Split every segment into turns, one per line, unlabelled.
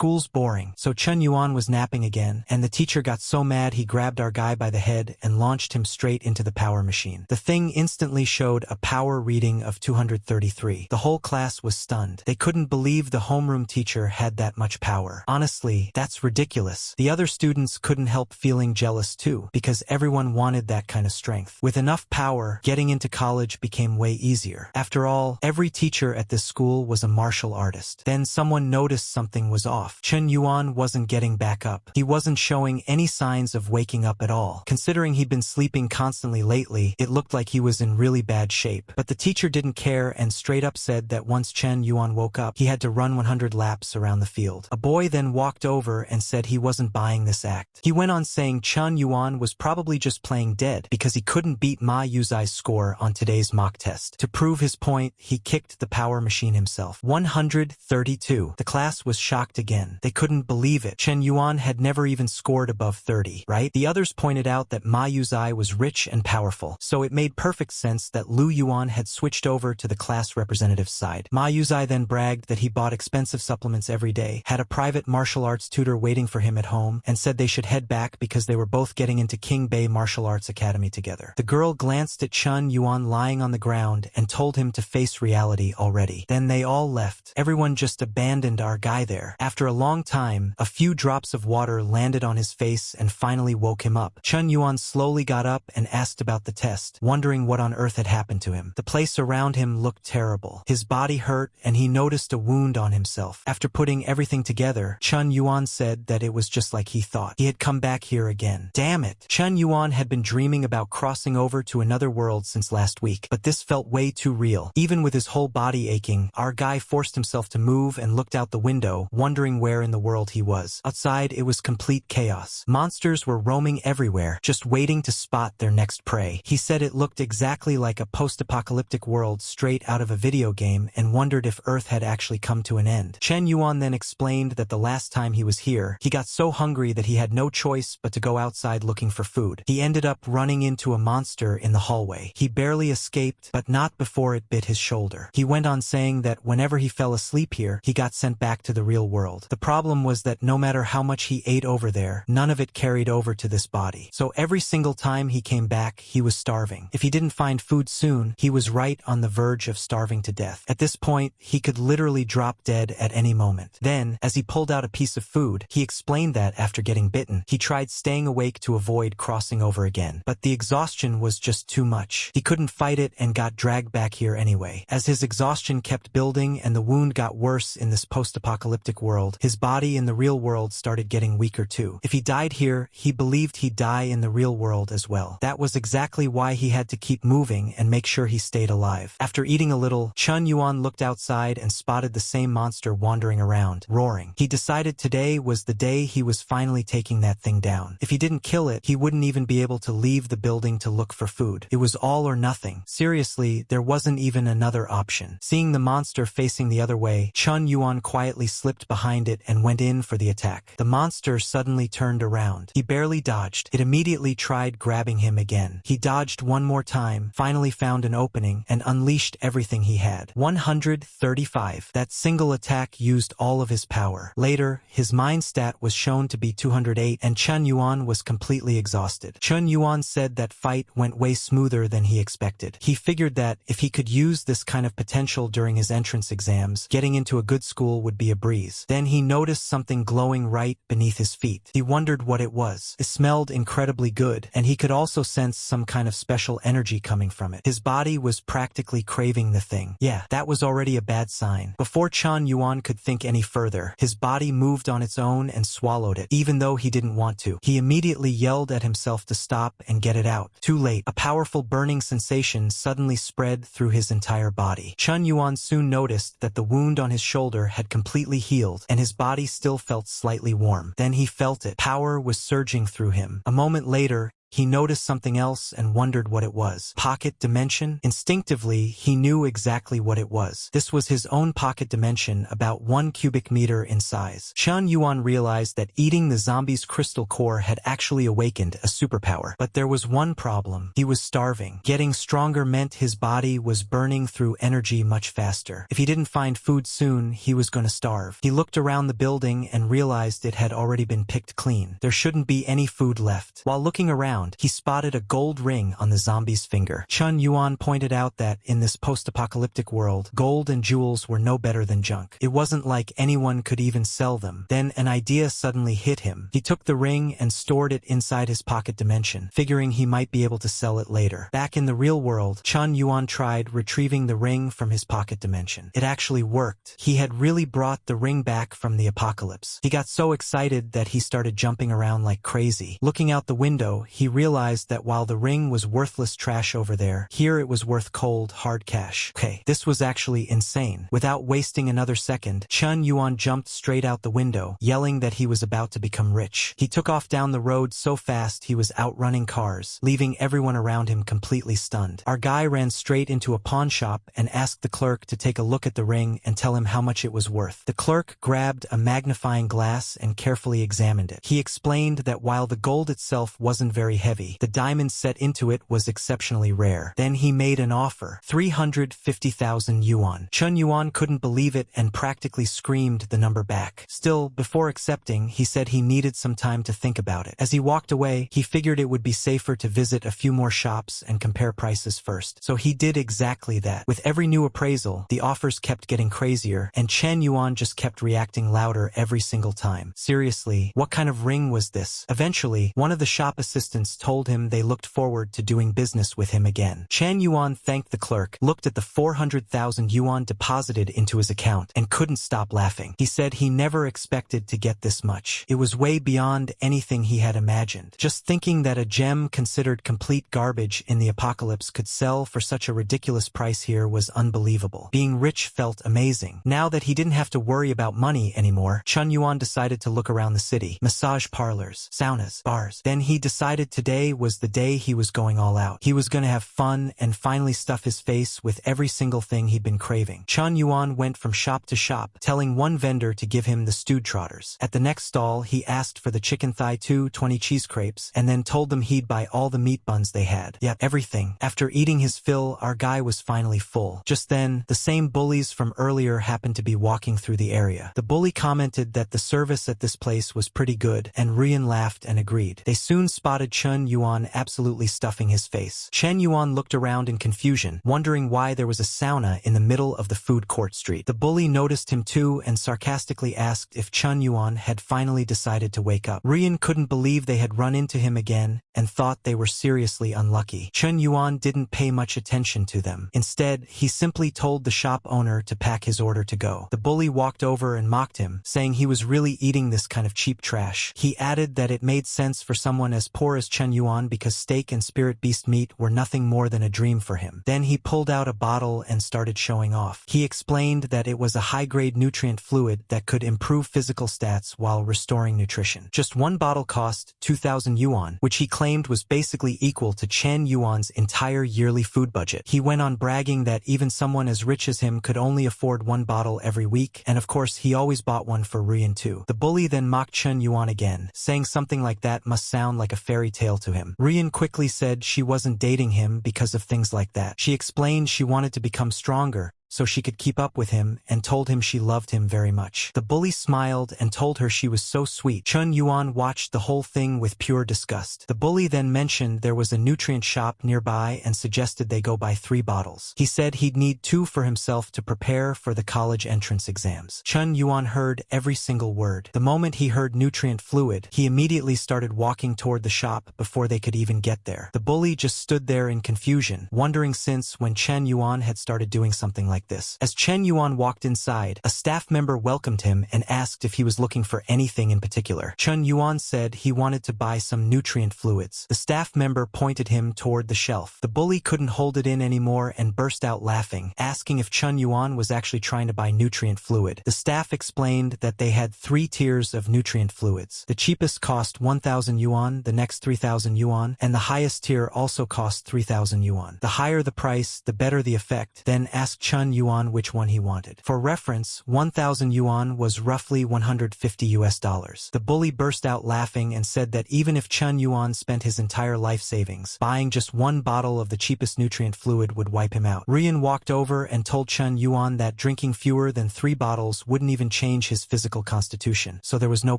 School's boring. So Chun Yuan was napping again, and the teacher got so mad he grabbed our guy by the head and launched him straight into the power machine. The thing instantly showed a power reading of 233. The whole class was stunned. They couldn't believe the homeroom teacher had that much power. Honestly, that's ridiculous. The other students couldn't help feeling jealous too, because everyone wanted that kind of strength. With enough power, getting into college became way easier. After all, every teacher at this school was a martial artist. Then someone noticed something was off. Chun Yuan wasn't getting back up. He wasn't showing any signs of waking up at all. Considering he'd been sleeping constantly lately, it looked like he was in really bad shape. But the teacher didn't care and straight up said that once Chun Yuan woke up, he had to run 100 laps around the field. A boy then walked over and said he wasn't buying this act. He went on saying Chun Yuan was probably just playing dead because he couldn't beat Ma Yuzai's score on today's mock test. To prove his point, he kicked the power machine himself. 132. The class was shocked again. They couldn't believe it. Chen Yuan had never even scored above 30, right? The others pointed out that Ma Yuzai was rich and powerful, so it made perfect sense that Lu Yuan had switched over to the class representative's side. Ma Yuzai then bragged that he bought expensive supplements every day, had a private martial arts tutor waiting for him at home, and said they should head back because they were both getting into King Bay Martial Arts Academy together. The girl glanced at Chun Yuan lying on the ground and told him to face reality already. Then they all left. Everyone just abandoned our guy there. After a long time, a few drops of water landed on his face and finally woke him up. Chun Yuan slowly got up and asked about the test, wondering what on earth had happened to him. The place around him looked terrible. His body hurt and he noticed a wound on himself. After putting everything together, Chun Yuan said that it was just like he thought. He had come back here again. Damn it! Chun Yuan had been dreaming about crossing over to another world since last week, but this felt way too real. Even with his whole body aching, our guy forced himself to move and looked out the window, wondering where in the world he was. Outside, it was complete chaos. Monsters were roaming everywhere, just waiting to spot their next prey. He said it looked exactly like a post-apocalyptic world straight out of a video game and wondered if Earth had actually come to an end. Chen Yuan then explained that the last time he was here, he got so hungry that he had no choice but to go outside looking for food. He ended up running into a monster in the hallway. He barely escaped, but not before it bit his shoulder. He went on saying that whenever he fell asleep here, he got sent back to the real world. The problem was that no matter how much he ate over there, none of it carried over to this body. So every single time he came back, he was starving. If he didn't find food soon, he was right on the verge of starving to death. At this point, he could literally drop dead at any moment. Then, as he pulled out a piece of food, he explained that after getting bitten, he tried staying awake to avoid crossing over again. But the exhaustion was just too much. He couldn't fight it and got dragged back here anyway. As his exhaustion kept building and the wound got worse in this post-apocalyptic world, his body in the real world started getting weaker too. If he died here, he believed he'd die in the real world as well. That was exactly why he had to keep moving and make sure he stayed alive. After eating a little, Chun Yuan looked outside and spotted the same monster wandering around, roaring. He decided today was the day he was finally taking that thing down. If he didn't kill it, he wouldn't even be able to leave the building to look for food. It was all or nothing. Seriously, there wasn't even another option. Seeing the monster facing the other way, Chun Yuan quietly slipped behind it and went in for the attack. The monster suddenly turned around. He barely dodged. It immediately tried grabbing him again. He dodged one more time, finally found an opening, and unleashed everything he had. 135. That single attack used all of his power. Later, his mind stat was shown to be 208 and Chun Yuan was completely exhausted. Chun Yuan said that fight went way smoother than he expected. He figured that if he could use this kind of potential during his entrance exams, getting into a good school would be a breeze. Then he noticed something glowing right beneath his feet. He wondered what it was. It smelled incredibly good, and he could also sense some kind of special energy coming from it. His body was practically craving the thing. Yeah, that was already a bad sign. Before Chun Yuan could think any further, his body moved on its own and swallowed it, even though he didn't want to. He immediately yelled at himself to stop and get it out. Too late. A powerful burning sensation suddenly spread through his entire body. Chun Yuan soon noticed that the wound on his shoulder had completely healed, and his body still felt slightly warm. Then he felt it. Power was surging through him. A moment later, he noticed something else and wondered what it was. Pocket dimension? Instinctively, he knew exactly what it was. This was his own pocket dimension, about 1 cubic meter in size. Chen Yuan realized that eating the zombie's crystal core had actually awakened a superpower. But there was one problem. He was starving. Getting stronger meant his body was burning through energy much faster. If he didn't find food soon, he was going to starve. He looked around the building and realized it had already been picked clean. There shouldn't be any food left. While looking around, he spotted a gold ring on the zombie's finger. Chen Yuan pointed out that in this post-apocalyptic world, gold and jewels were no better than junk. It wasn't like anyone could even sell them. Then an idea suddenly hit him. He took the ring and stored it inside his pocket dimension, figuring he might be able to sell it later. Back in the real world, Chen Yuan tried retrieving the ring from his pocket dimension. It actually worked. He had really brought the ring back from the apocalypse. He got so excited that he started jumping around like crazy. Looking out the window, he realized that while the ring was worthless trash over there, here it was worth cold, hard cash. Okay, this was actually insane. Without wasting another second, Chen Yuan jumped straight out the window, yelling that he was about to become rich. He took off down the road so fast he was outrunning cars, leaving everyone around him completely stunned. Our guy ran straight into a pawn shop and asked the clerk to take a look at the ring and tell him how much it was worth. The clerk grabbed a magnifying glass and carefully examined it. He explained that while the gold itself wasn't very heavy, the diamond set into it was exceptionally rare. Then he made an offer, 350,000 yuan. Chen Yuan couldn't believe it and practically screamed the number back. Still, before accepting, he said he needed some time to think about it. As he walked away, he figured it would be safer to visit a few more shops and compare prices first. So he did exactly that. With every new appraisal, the offers kept getting crazier, and Chen Yuan just kept reacting louder every single time. Seriously, what kind of ring was this? Eventually, one of the shop assistants told him they looked forward to doing business with him again. Chen Yuan thanked the clerk, looked at the 400,000 yuan deposited into his account, and couldn't stop laughing. He said he never expected to get this much. It was way beyond anything he had imagined. Just thinking that a gem considered complete garbage in the apocalypse could sell for such a ridiculous price here was unbelievable. Being rich felt amazing. Now that he didn't have to worry about money anymore, Chen Yuan decided to look around the city. Massage parlors, saunas, bars. Then he decided today was the day he was going all out. He was going to have fun and finally stuff his face with every single thing he'd been craving. Chen Yuan went from shop to shop, telling one vendor to give him the stewed trotters. At the next stall, he asked for the chicken thigh 20 cheese crepes, and then told them he'd buy all the meat buns they had. Yep, everything. After eating his fill, our guy was finally full. Just then, the same bullies from earlier happened to be walking through the area. The bully commented that the service at this place was pretty good, and Rian laughed and agreed. They soon spotted Chen Yuan absolutely stuffing his face. Chen Yuan looked around in confusion, wondering why there was a sauna in the middle of the food court street. The bully noticed him too and sarcastically asked if Chen Yuan had finally decided to wake up. Rian couldn't believe they had run into him again and thought they were seriously unlucky. Chen Yuan didn't pay much attention to them. Instead, he simply told the shop owner to pack his order to go. The bully walked over and mocked him, saying he was really eating this kind of cheap trash. He added that it made sense for someone as poor as Chen Yuan because steak and spirit beast meat were nothing more than a dream for him. Then he pulled out a bottle and started showing off. He explained that it was a high-grade nutrient fluid that could improve physical stats while restoring nutrition. Just one bottle cost 2,000 yuan, which he claimed was basically equal to Chen Yuan's entire yearly food budget. He went on bragging that even someone as rich as him could only afford one bottle every week, and of course he always bought one for Rian too. The bully then mocked Chen Yuan again, saying something like that must sound like a fairy tale to him. Rian quickly said she wasn't dating him because of things like that. She explained she wanted to become stronger, so she could keep up with him, and told him she loved him very much. The bully smiled and told her she was so sweet. Chen Yuan watched the whole thing with pure disgust. The bully then mentioned there was a nutrient shop nearby and suggested they go buy 3 bottles. He said he'd need 2 for himself to prepare for the college entrance exams. Chen Yuan heard every single word. The moment he heard nutrient fluid, he immediately started walking toward the shop before they could even get there. The bully just stood there in confusion, wondering since when Chen Yuan had started doing something like like this. As Chen Yuan walked inside, a staff member welcomed him and asked if he was looking for anything in particular. Chen Yuan said he wanted to buy some nutrient fluids. The staff member pointed him toward the shelf. The bully couldn't hold it in anymore and burst out laughing, asking if Chen Yuan was actually trying to buy nutrient fluid. The staff explained that they had 3 tiers of nutrient fluids. The cheapest cost 1,000 yuan, the next 3,000 yuan, and the highest tier also cost 3,000 yuan. The higher the price, the better the effect. Then asked Chen Yuan which one he wanted. For reference, 1,000 yuan was roughly $150. The bully burst out laughing and said that even if Chen Yuan spent his entire life savings, buying just 1 bottle of the cheapest nutrient fluid would wipe him out. Rian walked over and told Chen Yuan that drinking fewer than 3 bottles wouldn't even change his physical constitution, so there was no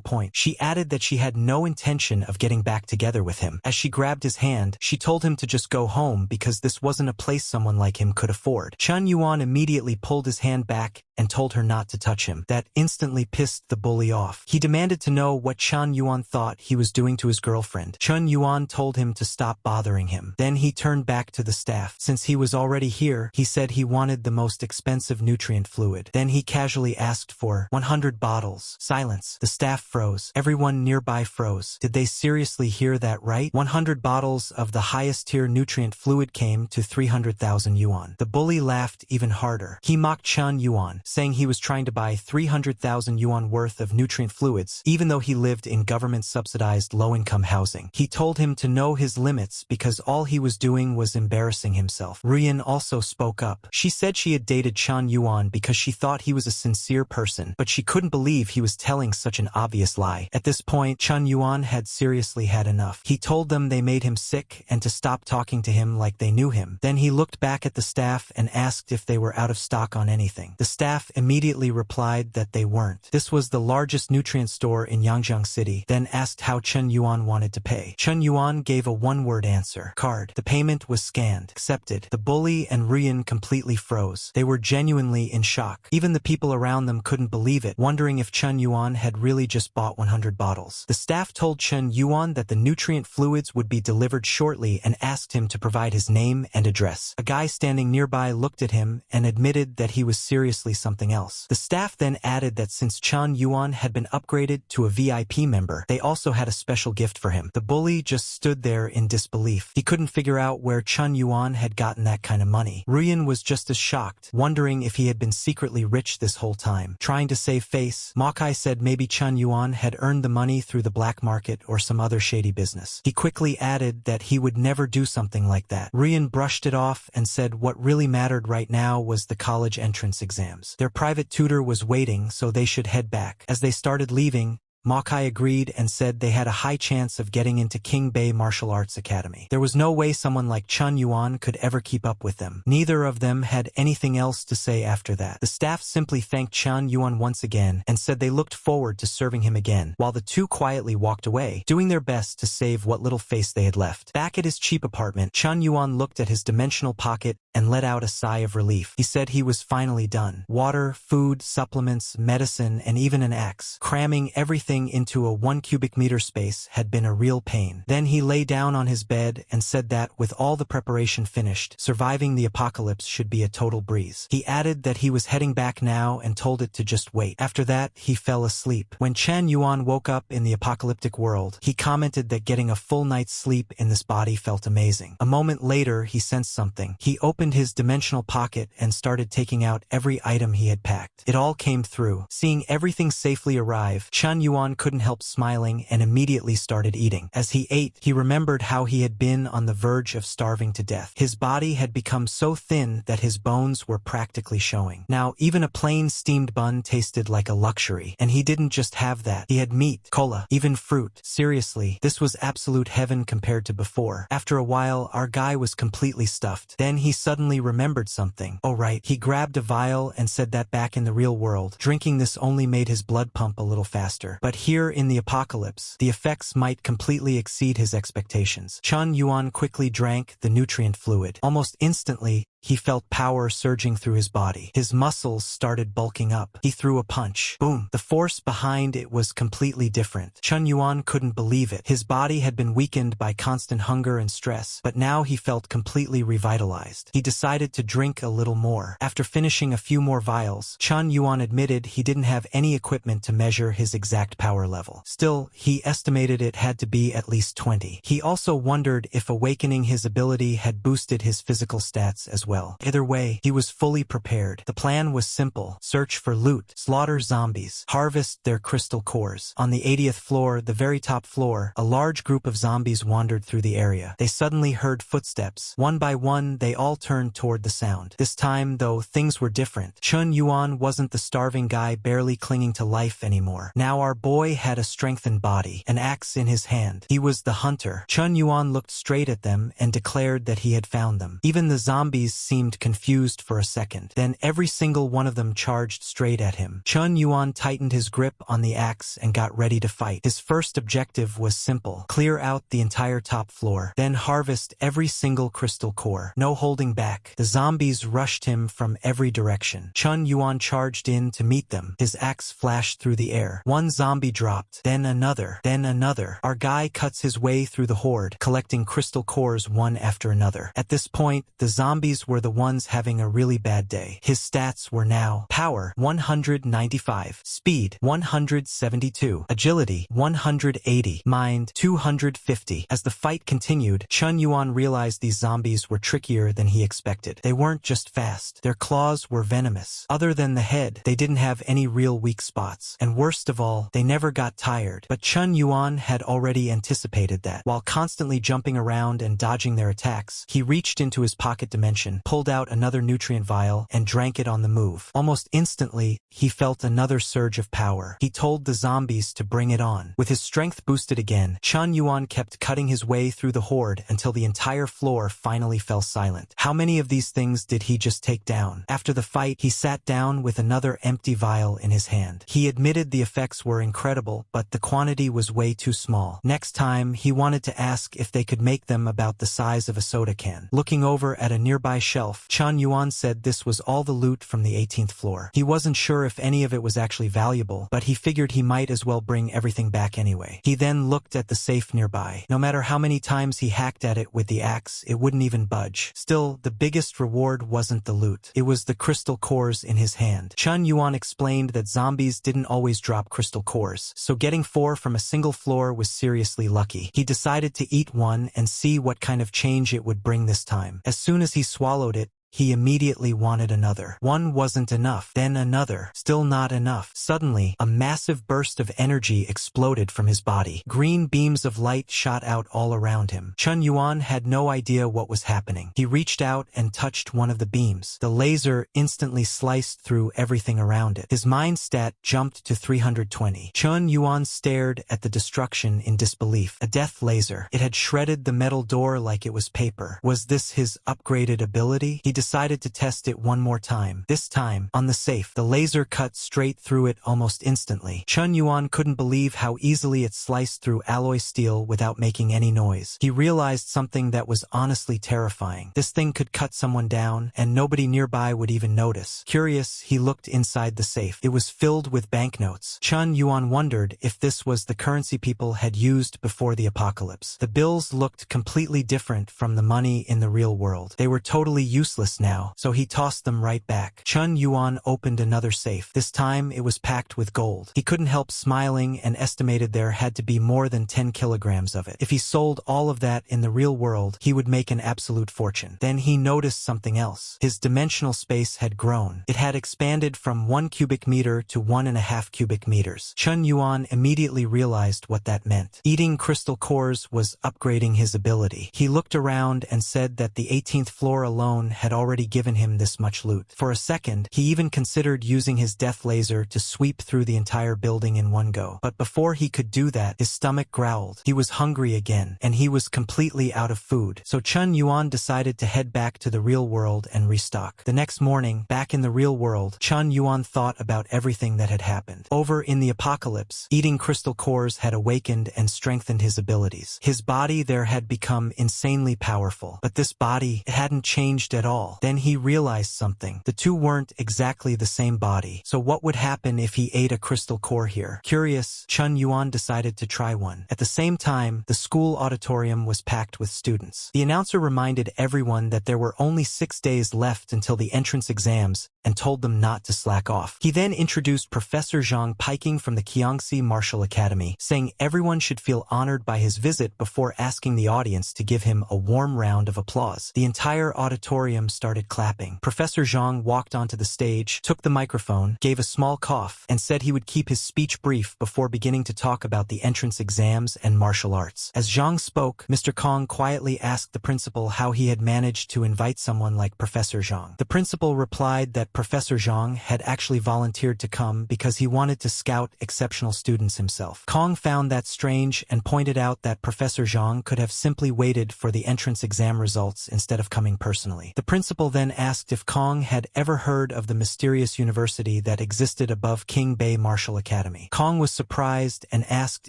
point. She added that she had no intention of getting back together with him. As she grabbed his hand, she told him to just go home because this wasn't a place someone like him could afford. Chen Yuan immediately pulled his hand back and told her not to touch him. That instantly pissed the bully off. He demanded to know what Chen Yuan thought he was doing to his girlfriend. Chen Yuan told him to stop bothering him. Then he turned back to the staff. Since he was already here, he said he wanted the most expensive nutrient fluid. Then he casually asked for 100 bottles. Silence. The staff froze. Everyone nearby froze. Did they seriously hear that right? 100 bottles of the highest tier nutrient fluid came to 300,000 yuan. The bully laughed even harder. He mocked Chen Yuan, saying he was trying to buy 300,000 yuan worth of nutrient fluids, even though he lived in government-subsidized low-income housing. He told him to know his limits because all he was doing was embarrassing himself. Rian also spoke up. She said she had dated Chen Yuan because she thought he was a sincere person, but she couldn't believe he was telling such an obvious lie. At this point, Chen Yuan had seriously had enough. He told them they made him sick and to stop talking to him like they knew him. Then he looked back at the staff and asked if they were out of stock on anything. The staff immediately replied that they weren't. This was the largest nutrient store in Yangjiang City, then asked how Chen Yuan wanted to pay. Chen Yuan gave a one-word answer. Card. The payment was scanned. Accepted. The bully and Rian completely froze. They were genuinely in shock. Even the people around them couldn't believe it, wondering if Chen Yuan had really just bought 100 bottles. The staff told Chen Yuan that the nutrient fluids would be delivered shortly and asked him to provide his name and address. A guy standing nearby looked at him and admitted that he was seriously something else. The staff then added that since Chen Yuan had been upgraded to a VIP member, they also had a special gift for him. The bully just stood there in disbelief. He couldn't figure out where Chen Yuan had gotten that kind of money. Rian was just as shocked, wondering if he had been secretly rich this whole time. Trying to save face, Makai said maybe Chen Yuan had earned the money through the black market or some other shady business. He quickly added that he would never do something like that. Rian brushed it off and said what really mattered right now was the college entrance exams. Their private tutor was waiting, so they should head back. As they started leaving, Makai agreed and said they had a high chance of getting into King Bei Martial Arts Academy. There was no way someone like Chen Yuan could ever keep up with them. Neither of them had anything else to say after that. The staff simply thanked Chen Yuan once again and said they looked forward to serving him again, while the two quietly walked away, doing their best to save what little face they had left. Back at his cheap apartment, Chen Yuan looked at his dimensional pocket and let out a sigh of relief. He said he was finally done. Water, food, supplements, medicine, and even an axe, cramming everything into a 1 cubic meter space had been a real pain. Then he lay down on his bed and said that, with all the preparation finished, surviving the apocalypse should be a total breeze. He added that he was heading back now and told it to just wait. After that, he fell asleep. When Chen Yuan woke up in the apocalyptic world, he commented that getting a full night's sleep in this body felt amazing. A moment later, he sensed something. He opened his dimensional pocket and started taking out every item he had packed. It all came through. Seeing everything safely arrive, Chen Yuan couldn't help smiling and immediately started eating. As he ate, he remembered how he had been on the verge of starving to death. His body had become so thin that his bones were practically showing. Now, even a plain steamed bun tasted like a luxury, and he didn't just have that. He had meat, cola, even fruit. Seriously, this was absolute heaven compared to before. After a while, our guy was completely stuffed. Then he suddenly remembered something. Oh right, he grabbed a vial and said that back in the real world, drinking this only made his blood pump a little faster. But here in the apocalypse, the effects might completely exceed his expectations. Chen Yuan quickly drank the nutrient fluid. Almost instantly, he felt power surging through his body. His muscles started bulking up. He threw a punch. Boom! The force behind it was completely different. Chun Yuan couldn't believe it. His body had been weakened by constant hunger and stress, but now he felt completely revitalized. He decided to drink a little more. After finishing a few more vials, Chun Yuan admitted he didn't have any equipment to measure his exact power level. Still, he estimated it had to be at least 20. He also wondered if awakening his ability had boosted his physical stats as well. Either way, he was fully prepared. The plan was simple: search for loot, slaughter zombies, harvest their crystal cores. On the 80th floor, the very top floor, a large group of zombies wandered through the area. They suddenly heard footsteps. One by one, they all turned toward the sound. This time, though, things were different. Chun Yuan wasn't the starving guy barely clinging to life anymore. Now our boy had a strengthened body, an axe in his hand. He was the hunter. Chun Yuan looked straight at them and declared that he had found them. Even the zombies seemed confused for a second. Then every single one of them charged straight at him. Chun Yuan tightened his grip on the axe and got ready to fight. His first objective was simple: clear out the entire top floor, then harvest every single crystal core. No holding back. The zombies rushed him from every direction. Chun Yuan charged in to meet them. His axe flashed through the air. One zombie dropped, then another, then another. Our guy cuts his way through the horde, collecting crystal cores one after another. At this point, the zombies were the ones having a really bad day. His stats were now: power 195, speed 172, agility 180, mind 250. As the fight continued, Chun Yuan realized these zombies were trickier than he expected. They weren't just fast. Their claws were venomous. Other than the head, they didn't have any real weak spots. And worst of all, they never got tired. But Chun Yuan had already anticipated that. While constantly jumping around and dodging their attacks, he reached into his pocket dimension, pulled out another nutrient vial, and drank it on the move. Almost instantly, he felt another surge of power. He told the zombies to bring it on. With his strength boosted again, Chun Yuan kept cutting his way through the horde until the entire floor finally fell silent. How many of these things did he just take down? After the fight, he sat down with another empty vial in his hand. He admitted the effects were incredible, but the quantity was way too small. Next time, he wanted to ask if they could make them about the size of a soda can. Looking over at a nearby shelf, Chun Yuan said this was all the loot from the 18th floor. He wasn't sure if any of it was actually valuable, but he figured he might as well bring everything back anyway. He then looked at the safe nearby. No matter how many times he hacked at it with the axe, it wouldn't even budge. Still, the biggest reward wasn't the loot. It was the crystal cores in his hand. Chun Yuan explained that zombies didn't always drop crystal cores, so getting 4 from a single floor was seriously lucky. He decided to eat one and see what kind of change it would bring this time. As soon as he swallowed it, he immediately wanted another. One wasn't enough, then another. Still not enough. Suddenly, a massive burst of energy exploded from his body. Green beams of light shot out all around him. Chun Yuan had no idea what was happening. He reached out and touched one of the beams. The laser instantly sliced through everything around it. His mind stat jumped to 320. Chun Yuan stared at the destruction in disbelief. A death laser. It had shredded the metal door like it was paper. Was this his upgraded ability? He decided to test it one more time. This time, on the safe, the laser cut straight through it almost instantly. Chun Yuan couldn't believe how easily it sliced through alloy steel without making any noise. He realized something that was honestly terrifying. This thing could cut someone down, and nobody nearby would even notice. Curious, he looked inside the safe. It was filled with banknotes. Chun Yuan wondered if this was the currency people had used before the apocalypse. The bills looked completely different from the money in the real world. They were totally useless now, so he tossed them right back. Chun Yuan opened another safe. This time, it was packed with gold. He couldn't help smiling and estimated there had to be more than 10 kilograms of it. If he sold all of that in the real world, he would make an absolute fortune. Then he noticed something else. His dimensional space had grown. It had expanded from 1 cubic meter to 1.5 cubic meters. Chun Yuan immediately realized what that meant. Eating crystal cores was upgrading his ability. He looked around and said that the 18th floor alone had already given him this much loot. For a second, he even considered using his death laser to sweep through the entire building in one go. But before he could do that, his stomach growled. He was hungry again, and he was completely out of food. So Chun Yuan decided to head back to the real world and restock. The next morning, back in the real world, Chun Yuan thought about everything that had happened. Over in the apocalypse, eating crystal cores had awakened and strengthened his abilities. His body there had become insanely powerful. But this body, it hadn't changed at all. all. Then he realized something. The two weren't exactly the same body. So what would happen if he ate a crystal core here? Curious, Chun Yuan decided to try one. At the same time, the school auditorium was packed with students. The announcer reminded everyone that there were only 6 days left until the entrance exams and told them not to slack off. He then introduced Professor Zhang Piking from the Kiangxi Martial Academy, saying everyone should feel honored by his visit before asking the audience to give him a warm round of applause. The entire auditorium started clapping. Professor Zhang walked onto the stage, took the microphone, gave a small cough, and said he would keep his speech brief before beginning to talk about the entrance exams and martial arts. As Zhang spoke, Mr. Kong quietly asked the principal how he had managed to invite someone like Professor Zhang. The principal replied that Professor Zhang had actually volunteered to come because he wanted to scout exceptional students himself. Kong found that strange and pointed out that Professor Zhang could have simply waited for the entrance exam results instead of coming personally. The principal then asked if Kong had ever heard of the mysterious university that existed above King Bei Martial Academy. Kong was surprised and asked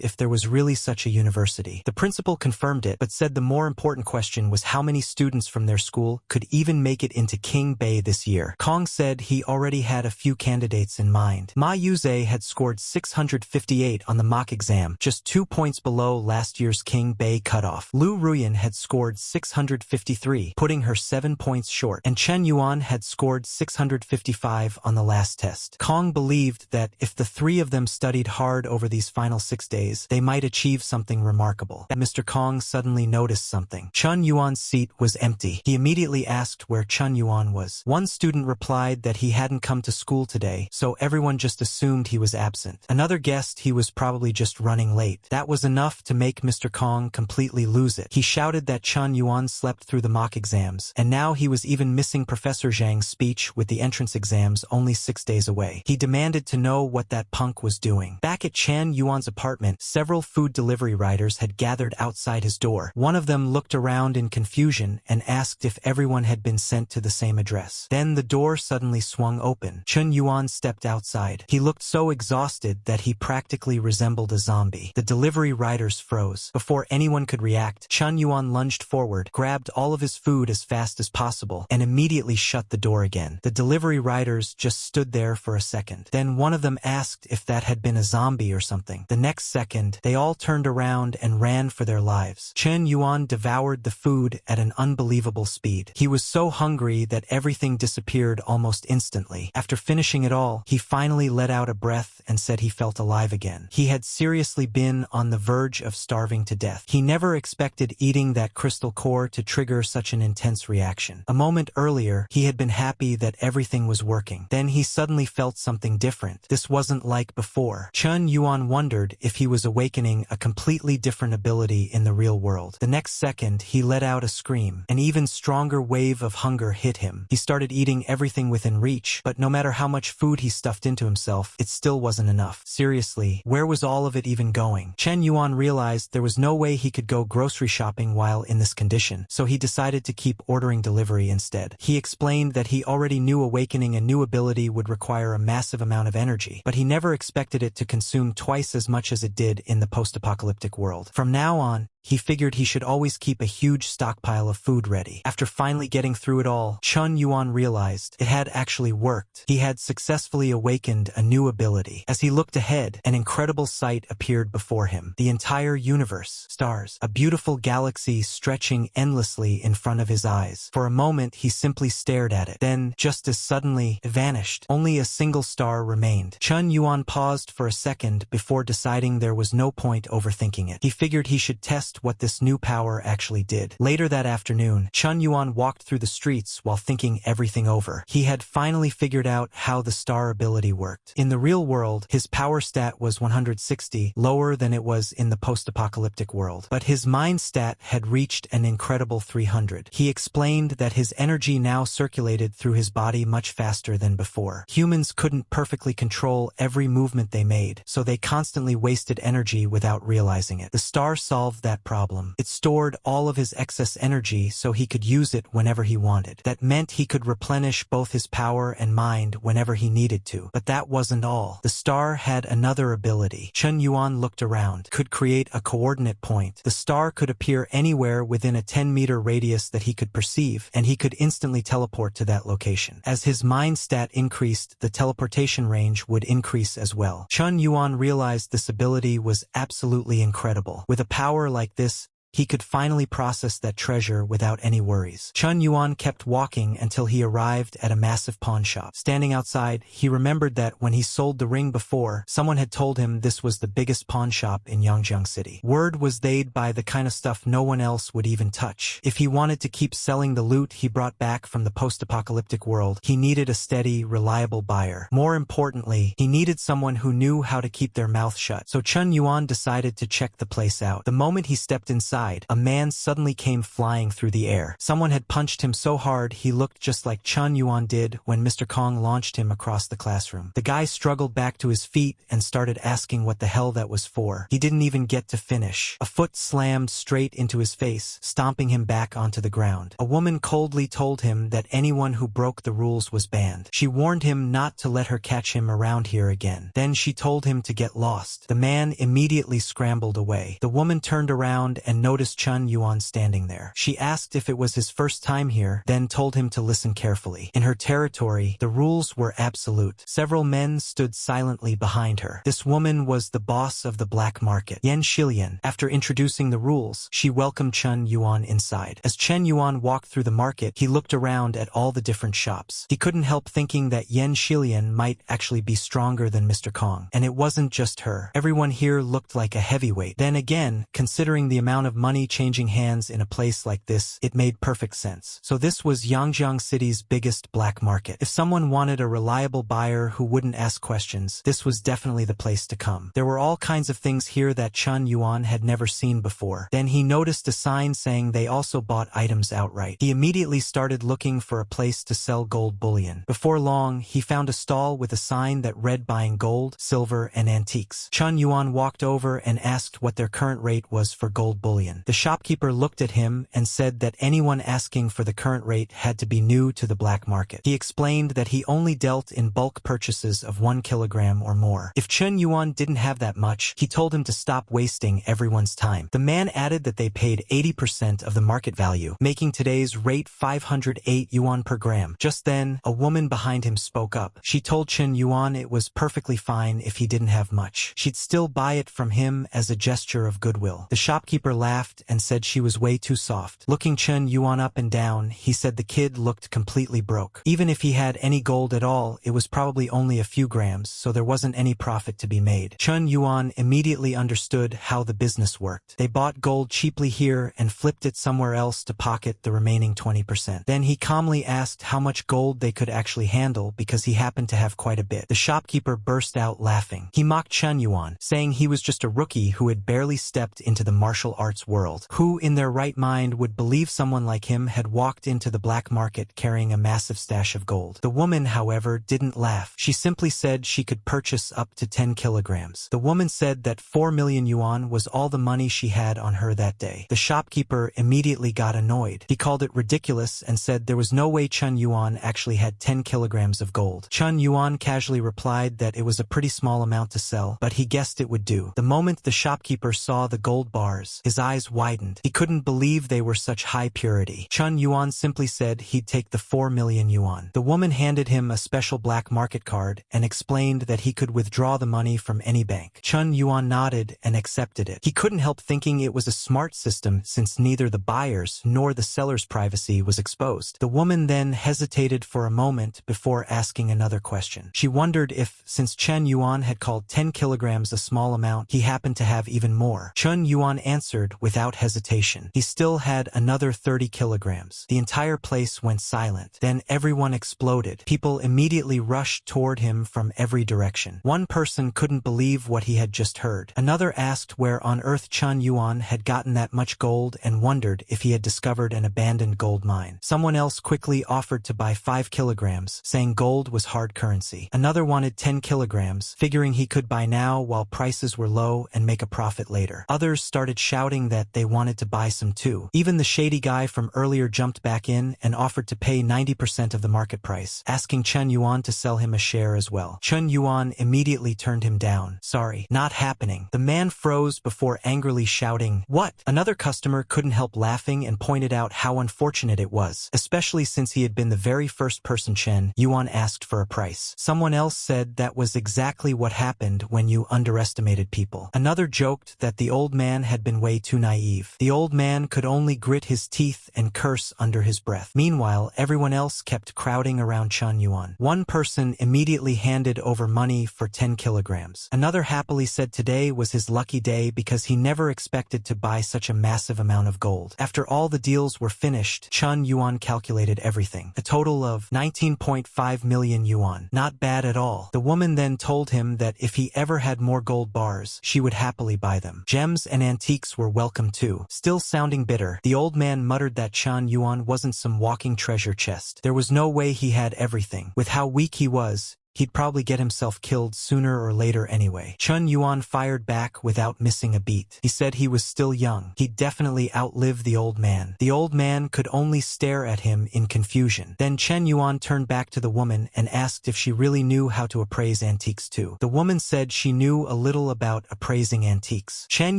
if there was really such a university. The principal confirmed it, but said the more important question was how many students from their school could even make it into King Bei this year. Kong said he already had a few candidates in mind. Ma Yuze had scored 658 on the mock exam, just 2 points below last year's King Bei cutoff. Lu Ruyan had scored 653, putting her 7 points short, and Chen Yuan had scored 655 on the last test. Kong believed that if the three of them studied hard over these final 6 days, they might achieve something remarkable. Mr. Kong suddenly noticed something. Chun Yuan's seat was empty. He immediately asked where Chun Yuan was. One student replied that he hadn't come to school today, so everyone just assumed he was absent. Another guessed he was probably just running late. That was enough to make Mr. Kong completely lose it. He shouted that Chun Yuan slept through the mock exams, and now he was even missing Professor Zhang's speech with the entrance exams only 6 days away. He demanded to know what that punk was doing. Back at Chan Yuan's apartment, several food delivery riders had gathered outside his door. One of them looked around in confusion and asked if everyone had been sent to the same address. Then the door suddenly swung open. Chun Yuan stepped outside. He looked so exhausted that he practically resembled a zombie. The delivery riders froze. Before anyone could react, Chun Yuan lunged forward, grabbed all of his food as fast as possible, and immediately shut the door again. The delivery riders just stood there for a second. Then one of them asked if that had been a zombie or something. The next second, they all turned around and ran for their lives. Chen Yuan devoured the food at an unbelievable speed. He was so hungry that everything disappeared almost instantly. After finishing it all, he finally let out a breath and said he felt alive again. He had seriously been on the verge of starving to death. He never expected eating that crystal core to trigger such an intense reaction. A moment earlier, he had been happy that everything was working. Then he suddenly felt something different. This wasn't like before. Chun Yuan wondered if he was awakening a completely different ability in the real world. The next second, he let out a scream. An even stronger wave of hunger hit him. He started eating everything within reach, but no matter how much food he stuffed into himself, it still wasn't enough. Seriously, where was all of it even going? Chen Yuan realized there was no way he could go grocery shopping while in this condition, so he decided to keep ordering delivery instead. He explained that he already knew awakening a new ability would require a massive amount of energy, but he never expected it to consume twice as much as it did in the post-apocalyptic world. From now on, he figured he should always keep a huge stockpile of food ready. After finally getting through it all, Chun Yuan realized it had actually worked. He had successfully awakened a new ability. As he looked ahead, an incredible sight appeared before him. The entire universe, stars, a beautiful galaxy stretching endlessly in front of his eyes. For a moment, he simply stared at it. Then, just as suddenly, it vanished. Only a single star remained. Chun Yuan paused for a second before deciding there was no point overthinking it. He figured he should test what this new power actually did. Later that afternoon, Chun Yuan walked through the streets while thinking everything over. He had finally figured out how the star ability worked. In the real world, his power stat was 160, lower than it was in the post-apocalyptic world. But his mind stat had reached an incredible 300. He explained that his energy now circulated through his body much faster than before. Humans couldn't perfectly control every movement they made, so they constantly wasted energy without realizing it. The star solved that problem. It stored all of his excess energy so he could use it whenever he wanted. That meant he could replenish both his power and mind whenever he needed to. But that wasn't all. The star had another ability. Chen Yuan looked around, could create a coordinate point. The star could appear anywhere within a 10-meter radius that he could perceive, and he could instantly teleport to that location. As his mind stat increased, the teleportation range would increase as well. Chen Yuan realized this ability was absolutely incredible. With a power like this, he could finally process that treasure without any worries. Chen Yuan kept walking until he arrived at a massive pawn shop. Standing outside, he remembered that when he sold the ring before, someone had told him this was the biggest pawn shop in Yangjiang City. Word was they'd buy the kind of stuff no one else would even touch. If he wanted to keep selling the loot he brought back from the post-apocalyptic world, he needed a steady, reliable buyer. More importantly, he needed someone who knew how to keep their mouth shut. So Chen Yuan decided to check the place out. The moment he stepped inside, a man suddenly came flying through the air. Someone had punched him so hard he looked just like Chen Yuan did when Mr. Kong launched him across the classroom. The guy struggled back to his feet and started asking what the hell that was for. He didn't even get to finish. A foot slammed straight into his face, stomping him back onto the ground. A woman coldly told him that anyone who broke the rules was banned. She warned him not to let her catch him around here again. Then she told him to get lost. The man immediately scrambled away. The woman turned around and noticed Chen Yuan standing there. She asked if it was his first time here, then told him to listen carefully. In her territory, the rules were absolute. Several men stood silently behind her. This woman was the boss of the black market, Yan Shilian. After introducing the rules, she welcomed Chen Yuan inside. As Chen Yuan walked through the market, he looked around at all the different shops. He couldn't help thinking that Yan Shilian might actually be stronger than Mr. Kong. And it wasn't just her. Everyone here looked like a heavyweight. Then again, considering the amount of money changing hands in a place like this, it made perfect sense. So this was Yangjiang City's biggest black market. If someone wanted a reliable buyer who wouldn't ask questions, this was definitely the place to come. There were all kinds of things here that Chen Yuan had never seen before. Then he noticed a sign saying they also bought items outright. He immediately started looking for a place to sell gold bullion. Before long, he found a stall with a sign that read buying gold, silver, and antiques. Chen Yuan walked over and asked what their current rate was for gold bullion. The shopkeeper looked at him and said that anyone asking for the current rate had to be new to the black market. He explained that he only dealt in bulk purchases of 1 kilogram or more. If Chen Yuan didn't have that much, he told him to stop wasting everyone's time. The man added that they paid 80% of the market value, making today's rate 508 yuan per gram. Just then, a woman behind him spoke up. She told Chen Yuan it was perfectly fine if he didn't have much. She'd still buy it from him as a gesture of goodwill. The shopkeeper laughed and said she was way too soft. Looking Chen Yuan up and down, he said the kid looked completely broke. Even if he had any gold at all, it was probably only a few grams, so there wasn't any profit to be made. Chen Yuan immediately understood how the business worked. They bought gold cheaply here and flipped it somewhere else to pocket the remaining 20%. Then he calmly asked how much gold they could actually handle because he happened to have quite a bit. The shopkeeper burst out laughing. He mocked Chen Yuan, saying he was just a rookie who had barely stepped into the martial arts world. Who in their right mind would believe someone like him had walked into the black market carrying a massive stash of gold? The woman, however, didn't laugh. She simply said she could purchase up to 10 kilograms. The woman said that 4 million yuan was all the money she had on her that day. The shopkeeper immediately got annoyed. He called it ridiculous and said there was no way Chen Yuan actually had 10 kilograms of gold. Chen Yuan casually replied that it was a pretty small amount to sell, but he guessed it would do. The moment the shopkeeper saw the gold bars, his eyes widened. He couldn't believe they were such high purity. Chen Yuan simply said he'd take the 4 million yuan. The woman handed him a special black market card and explained that he could withdraw the money from any bank. Chen Yuan nodded and accepted it. He couldn't help thinking it was a smart system since neither the buyer's nor the seller's privacy was exposed. The woman then hesitated for a moment before asking another question. She wondered if, since Chen Yuan had called 10 kilograms a small amount, he happened to have even more. Chen Yuan answered without hesitation. He still had another 30 kilograms. The entire place went silent. Then everyone exploded. People immediately rushed toward him from every direction. One person couldn't believe what he had just heard. Another asked where on earth Chen Yuan had gotten that much gold and wondered if he had discovered an abandoned gold mine. Someone else quickly offered to buy 5 kilograms, saying gold was hard currency. Another wanted 10 kilograms, figuring he could buy now while prices were low and make a profit later. Others started shouting that they wanted to buy some too. Even the shady guy from earlier jumped back in and offered to pay 90% of the market price, asking Chen Yuan to sell him a share as well. Chen Yuan immediately turned him down. Sorry, not happening. The man froze before angrily shouting, "What?" Another customer couldn't help laughing and pointed out how unfortunate it was, especially since he had been the very first person Chen Yuan asked for a price. Someone else said that was exactly what happened when you underestimated people. Another joked that the old man had been way too naive. The old man could only grit his teeth and curse under his breath. Meanwhile, everyone else kept crowding around Chen Yuan. One person immediately handed over money for 10 kilograms. Another happily said today was his lucky day because he never expected to buy such a massive amount of gold. After all the deals were finished, Chen Yuan calculated everything. A total of 19.5 million yuan. Not bad at all. The woman then told him that if he ever had more gold bars, she would happily buy them. Gems and antiques were welcome too. Still sounding bitter, the old man muttered that Chen Yuan wasn't some walking treasure chest. There was no way he had everything. With how weak he was, he'd probably get himself killed sooner or later anyway. Chen Yuan fired back without missing a beat. He said he was still young. He'd definitely outlive the old man. The old man could only stare at him in confusion. Then Chen Yuan turned back to the woman and asked if she really knew how to appraise antiques too. The woman said she knew a little about appraising antiques. Chen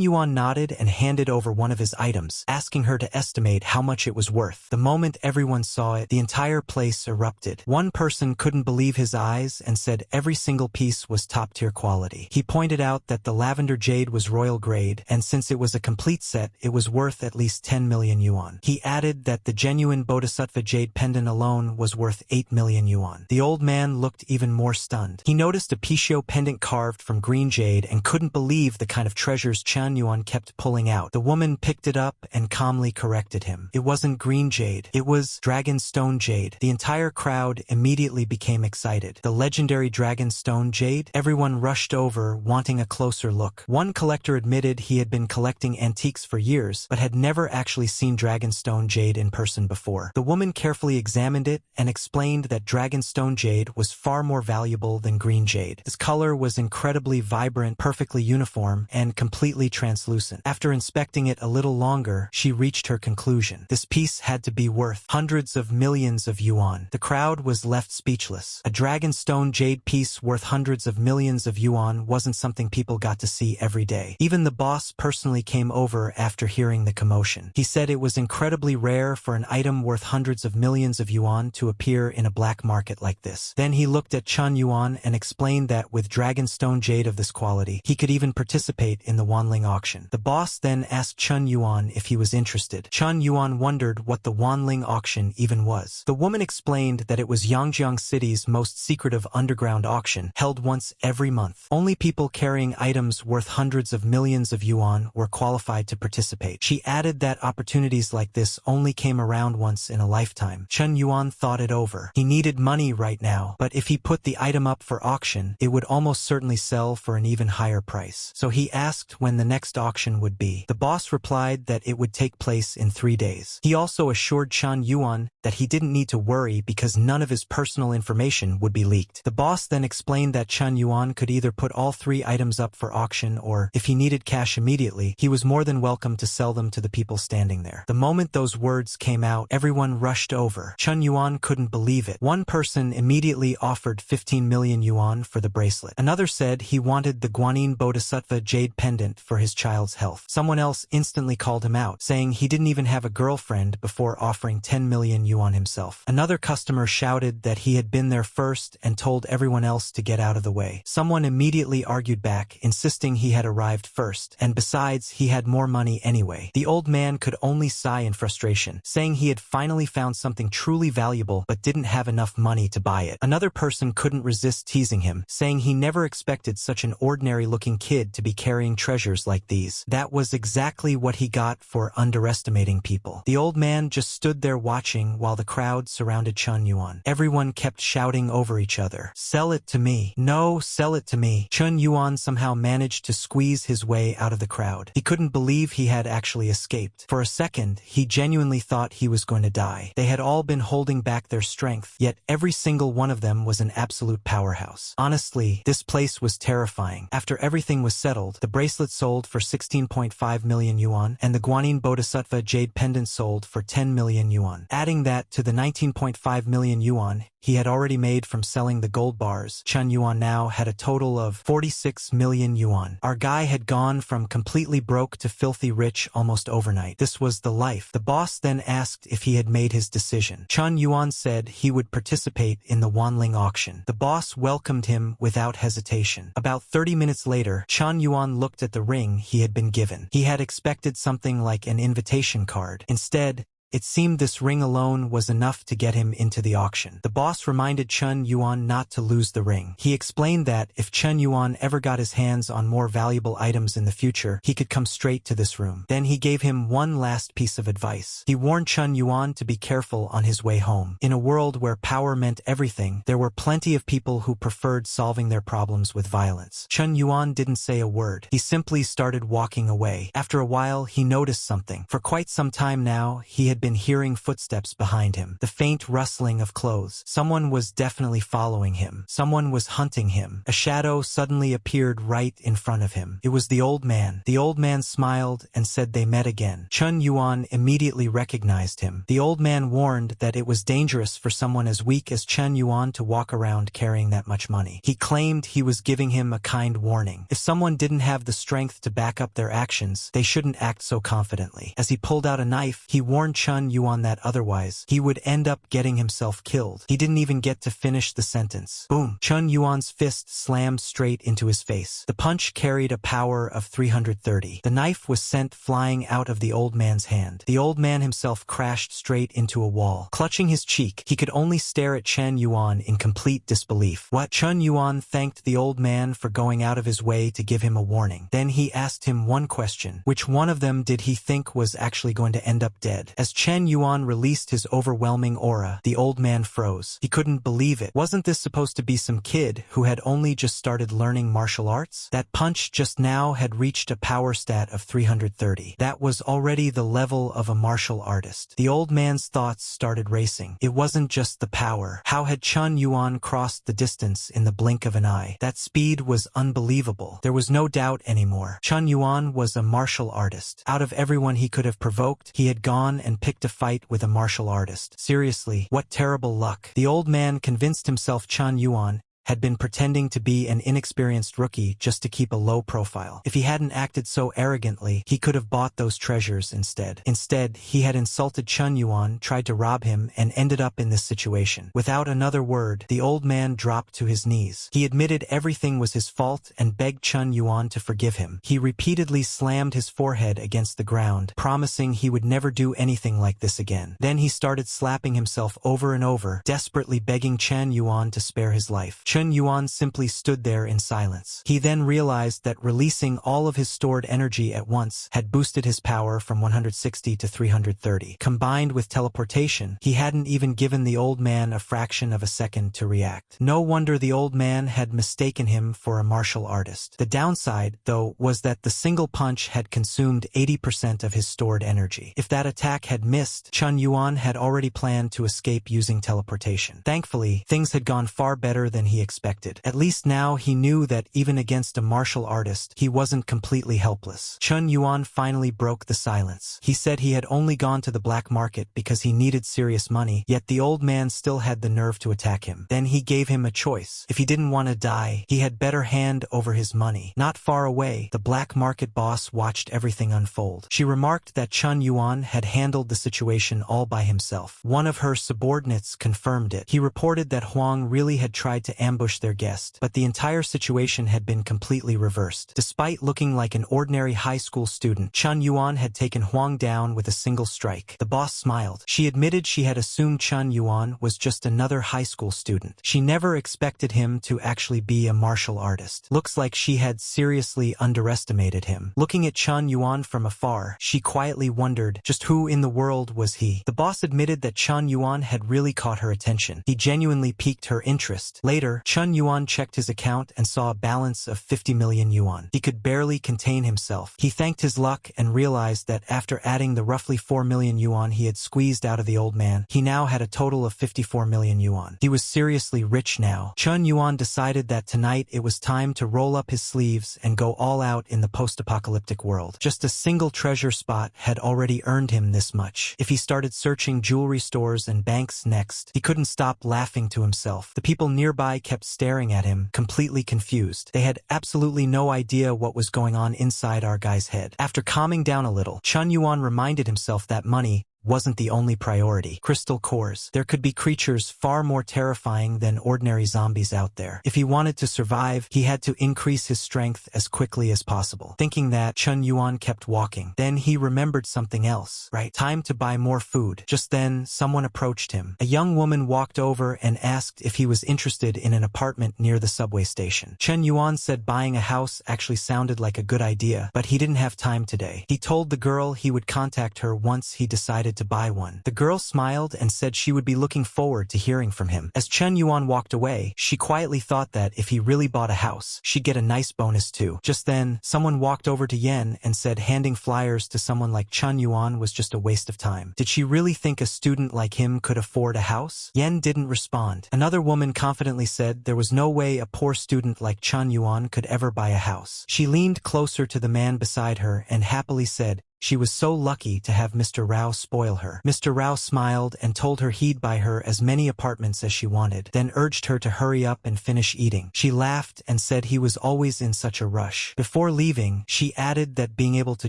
Yuan nodded and handed over one of his items, asking her to estimate how much it was worth. The moment everyone saw it, the entire place erupted. One person couldn't believe his eyes and said every single piece was top-tier quality. He pointed out that the lavender jade was royal grade, and since it was a complete set, it was worth at least 10 million yuan. He added that the genuine Bodhisattva jade pendant alone was worth 8 million yuan. The old man looked even more stunned. He noticed a Pishio pendant carved from green jade and couldn't believe the kind of treasures Chen Yuan kept pulling out. The woman picked it up and calmly corrected him. It wasn't green jade. It was dragonstone jade. The entire crowd immediately became excited. The legendary dragonstone jade? Everyone rushed over, wanting a closer look. One collector admitted he had been collecting antiques for years, but had never actually seen dragonstone jade in person before. The woman carefully examined it and explained that dragonstone jade was far more valuable than green jade. Its color was incredibly vibrant, perfectly uniform, and completely translucent. After inspecting it a little longer, she reached her conclusion. This piece had to be worth hundreds of millions of yuan. The crowd was left speechless. A dragonstone jade piece worth hundreds of millions of yuan wasn't something people got to see every day. Even the boss personally came over after hearing the commotion. He said it was incredibly rare for an item worth hundreds of millions of yuan to appear in a black market like this. Then he looked at Chen Yuan and explained that with dragonstone jade of this quality, he could even participate in the Wanling auction. The boss then asked Chen Yuan if he was interested. Chen Yuan wondered what the Wanling auction even was. The woman explained that it was Yangjiang City's most secretive underground auction, held once every month. Only people carrying items worth hundreds of millions of yuan were qualified to participate. She added that opportunities like this only came around once in a lifetime. Chen Yuan thought it over. He needed money right now, but if he put the item up for auction, it would almost certainly sell for an even higher price. So he asked when the next auction would be. The boss replied that it would take place in 3 days. He also assured Chen Yuan that he didn't need to worry because none of his personal information would be leaked. The boss then explained that Chen Yuan could either put all 3 items up for auction or, if he needed cash immediately, he was more than welcome to sell them to the people standing there. The moment those words came out, everyone rushed over. Chen Yuan couldn't believe it. One person immediately offered 15 million yuan for the bracelet. Another said he wanted the Guanyin Bodhisattva jade pendant for his child's health. Someone else instantly called him out, saying he didn't even have a girlfriend before offering 10 million yuan himself. Another customer shouted that he had been there first and told everyone else to get out of the way. Someone immediately argued back, insisting he had arrived first, and besides, he had more money anyway. The old man could only sigh in frustration, saying he had finally found something truly valuable but didn't have enough money to buy it. Another person couldn't resist teasing him, saying he never expected such an ordinary-looking kid to be carrying treasures like these. That was exactly what he got for underestimating people. The old man just stood there watching while the crowd surrounded Chen Yuan. Everyone kept shouting over each other. brother. Sell it to me. No, sell it to me. Chun Yuan somehow managed to squeeze his way out of the crowd. He couldn't believe he had actually escaped. For a second, he genuinely thought he was going to die. They had all been holding back their strength, yet every single one of them was an absolute powerhouse. Honestly, this place was terrifying. After everything was settled, the bracelet sold for 16.5 million yuan, and the Guanyin Bodhisattva jade pendant sold for 10 million yuan. Adding that to the 19.5 million yuan he had already made from selling the gold bars, Chun Yuan now had a total of 46 million yuan. Our guy had gone from completely broke to filthy rich almost overnight. This was the life. The boss then asked if he had made his decision. Chun Yuan said he would participate in the Wanling auction. The boss welcomed him without hesitation. About 30 minutes later, Chun Yuan looked at the ring he had been given. He had expected something like an invitation card. Instead, it seemed this ring alone was enough to get him into the auction. The boss reminded Chun Yuan not to lose the ring. He explained that if Chun Yuan ever got his hands on more valuable items in the future, he could come straight to this room. Then he gave him one last piece of advice. He warned Chun Yuan to be careful on his way home. In a world where power meant everything, there were plenty of people who preferred solving their problems with violence. Chun Yuan didn't say a word. He simply started walking away. After a while, he noticed something. For quite some time now, he had been hearing footsteps behind him, the faint rustling of clothes. Someone was definitely following him. Someone was hunting him. A shadow suddenly appeared right in front of him. It was the old man. The old man smiled and said they met again. Chun Yuan immediately recognized him. The old man warned that it was dangerous for someone as weak as Chun Yuan to walk around carrying that much money. He claimed he was giving him a kind warning. If someone didn't have the strength to back up their actions, they shouldn't act so confidently. As he pulled out a knife, he warned Chun Yuan that otherwise, he would end up getting himself killed. He didn't even get to finish the sentence. Boom! Chun Yuan's fist slammed straight into his face. The punch carried a power of 330. The knife was sent flying out of the old man's hand. The old man himself crashed straight into a wall. Clutching his cheek, he could only stare at Chun Yuan in complete disbelief. What? Chun Yuan thanked the old man for going out of his way to give him a warning. Then he asked him one question. Which one of them did he think was actually going to end up dead? As Chun Yuan released his overwhelming aura, the old man froze. He couldn't believe it. Wasn't this supposed to be some kid who had only just started learning martial arts? That punch just now had reached a power stat of 330. That was already the level of a martial artist. The old man's thoughts started racing. It wasn't just the power. How had Chun Yuan crossed the distance in the blink of an eye? That speed was unbelievable. There was no doubt anymore. Chun Yuan was a martial artist. Out of everyone he could have provoked, he had gone and picked a fight with a martial artist. Seriously, what terrible luck. The old man convinced himself Chun Yuan had been pretending to be an inexperienced rookie just to keep a low profile. If he hadn't acted so arrogantly, he could have bought those treasures instead. Instead, he had insulted Chun Yuan, tried to rob him, and ended up in this situation. Without another word, the old man dropped to his knees. He admitted everything was his fault and begged Chun Yuan to forgive him. He repeatedly slammed his forehead against the ground, promising he would never do anything like this again. Then he started slapping himself over and over, desperately begging Chun Yuan to spare his life. Chun Yuan simply stood there in silence. He then realized that releasing all of his stored energy at once had boosted his power from 160 to 330. Combined with teleportation, he hadn't even given the old man a fraction of a second to react. No wonder the old man had mistaken him for a martial artist. The downside, though, was that the single punch had consumed 80% of his stored energy. If that attack had missed, Chun Yuan had already planned to escape using teleportation. Thankfully, things had gone far better than he expected. At least now he knew that even against a martial artist, he wasn't completely helpless. Chun Yuan finally broke the silence. He said he had only gone to the black market because he needed serious money, yet the old man still had the nerve to attack him. Then he gave him a choice. If he didn't want to die, he had better hand over his money. Not far away, the black market boss watched everything unfold. She remarked that Chun Yuan had handled the situation all by himself. One of her subordinates confirmed it. He reported that Huang really had tried to ambush their guest, but the entire situation had been completely reversed. Despite looking like an ordinary high school student, Chun Yuan had taken Huang down with a single strike. The boss smiled. She admitted she had assumed Chun Yuan was just another high school student. She never expected him to actually be a martial artist. Looks like she had seriously underestimated him. Looking at Chun Yuan from afar, she quietly wondered just who in the world was he. The boss admitted that Chun Yuan had really caught her attention. He genuinely piqued her interest. Later, Chun Yuan checked his account and saw a balance of 50 million yuan. He could barely contain himself. He thanked his luck and realized that after adding the roughly 4 million yuan he had squeezed out of the old man, he now had a total of 54 million yuan. He was seriously rich now. Chun Yuan decided that tonight it was time to roll up his sleeves and go all out in the post-apocalyptic world. Just a single treasure spot had already earned him this much. If he started searching jewelry stores and banks next, he couldn't stop laughing to himself. The people nearby kept staring at him, completely confused. They had absolutely no idea what was going on inside our guy's head. After calming down a little, Chun Yuan reminded himself that money wasn't the only priority. Crystal cores. There could be creatures far more terrifying than ordinary zombies out there. If he wanted to survive, he had to increase his strength as quickly as possible. Thinking that, Chun Yuan kept walking. Then he remembered something else. Right, time to buy more food. Just then, someone approached him. A young woman walked over and asked if he was interested in an apartment near the subway station. Chun Yuan said buying a house actually sounded like a good idea, but he didn't have time today. He told the girl he would contact her once he decided to buy one. The girl smiled and said she would be looking forward to hearing from him. As Chun Yuan walked away, she quietly thought that if he really bought a house, she'd get a nice bonus too. Just then, someone walked over to Yen and said handing flyers to someone like Chun Yuan was just a waste of time. Did she really think a student like him could afford a house? Yen didn't respond. Another woman confidently said there was no way a poor student like Chun Yuan could ever buy a house. She leaned closer to the man beside her and happily said, she was so lucky to have Mr. Rao spoil her. Mr. Rao smiled and told her he'd buy her as many apartments as she wanted, then urged her to hurry up and finish eating. She laughed and said he was always in such a rush. Before leaving, she added that being able to